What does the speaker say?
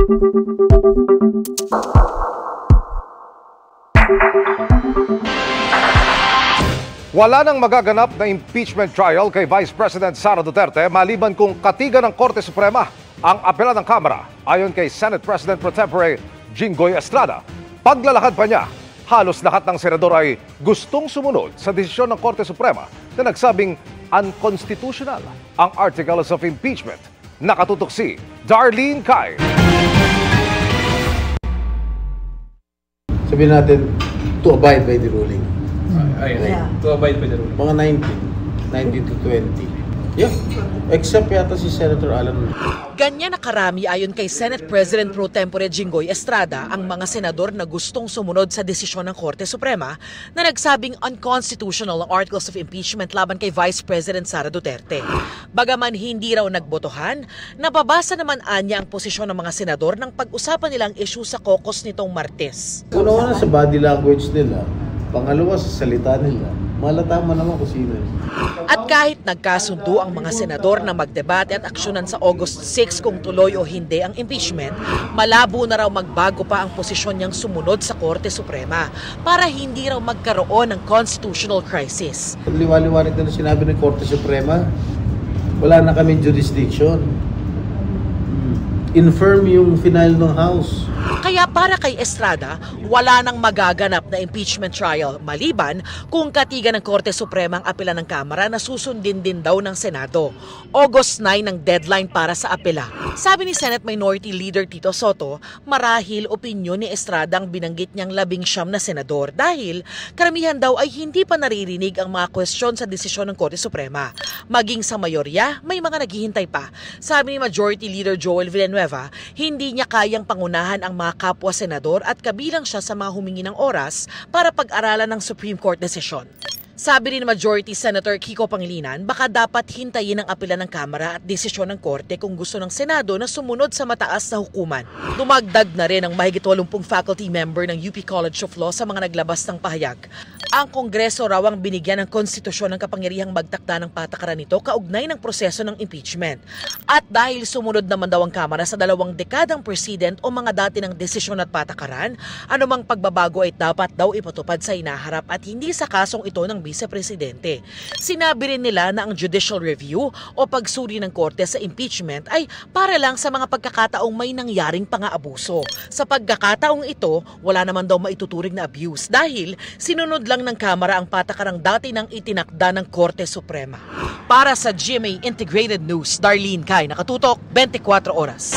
Wala nang magaganap na impeachment trial kay Vice President Sara Duterte maliban kung katigan ng Korte Suprema ang apela ng Kamara. Ayon kay Senate President Pro Tempore Jinggoy Estrada, paglalakad pa niya, halos lahat ng senador ay gustong sumunod sa desisyon ng Korte Suprema na nagsabing unconstitutional ang Articles of Impeachment. Nakatutok si Darlene Kai. Sabihin natin, to abide by the ruling. To abide by the ruling. Mga 19 to 20. Yeah, except yata si Senator Alan. Ganyan na karami ayon kay Senate President Pro Tempore Jinggoy Estrada ang mga senador na gustong sumunod sa desisyon ng Korte Suprema na nagsabing unconstitutional ang Articles of Impeachment laban kay Vice President Sara Duterte. Bagaman hindi raw nagbotohan, nababasa naman anya ang posisyon ng mga senador nang pag-usapan nilang issue sa caucus nitong Martes. Una-una sa body language nila, pangalawa sa salita nila, malatama naman kung sino. At kahit nagkasundo ang mga senador na magdebate at aksyonan sa August 6 kung tuloy o hindi ang impeachment, malabo na raw magbago pa ang posisyon niyang sumunod sa Korte Suprema para hindi raw magkaroon ng constitutional crisis. Liwaliwanag na sinabi ng Korte Suprema, wala na kaming jurisdiction. Infirm yung final ng House. Kaya para kay Estrada, wala nang magaganap na impeachment trial maliban kung katigan ng Korte Suprema ang apela ng Kamara na susundin din daw ng Senado. August 9 ang deadline para sa apela. Sabi ni Senate Minority Leader Tito Soto, marahil opinyon ni Estrada ang binanggit niyang 19 na senador dahil karamihan daw ay hindi pa naririnig ang mga kwestiyon sa desisyon ng Korte Suprema. Maging sa mayorya, may mga naghihintay pa. Sabi ni Majority Leader Joel Villanueva, hindi niya kayang pangunahan ang mga kapwa senador at kabilang siya sa mga humingi ng oras para pag-aralan ng Supreme Court desisyon. Sabi rin ni Majority Senator Kiko Pangilinan, baka dapat hintayin ang apela ng Kamara at desisyon ng Korte kung gusto ng Senado na sumunod sa mataas na hukuman. Dumagdag na rin ang mahigit 80 faculty member ng UP College of Law sa mga naglabas ng pahayag. Ang Kongreso raw ang binigyan ng konstitusyon ng kapangyarihang magtakda ng patakaran nito kaugnay ng proseso ng impeachment. At dahil sumunod naman daw ang Kamara sa 2 dekadang president o mga dati ng desisyon at patakaran, anumang pagbabago ay dapat daw ipatupad sa hinaharap at hindi sa kasong ito ng Vice-Presidente. Sinabi rin nila na ang judicial review o pagsuri ng Korte sa impeachment ay para lang sa mga pagkakataong may nangyaring pang-aabuso. Sa pagkakataong ito, wala naman daw maituturing na abuse dahil sinunod lang ng Kamara ang patakarang dati ng itinakda ng Korte Suprema. Para sa GMA Integrated News, Darlene Kai, nakatutok 24 oras.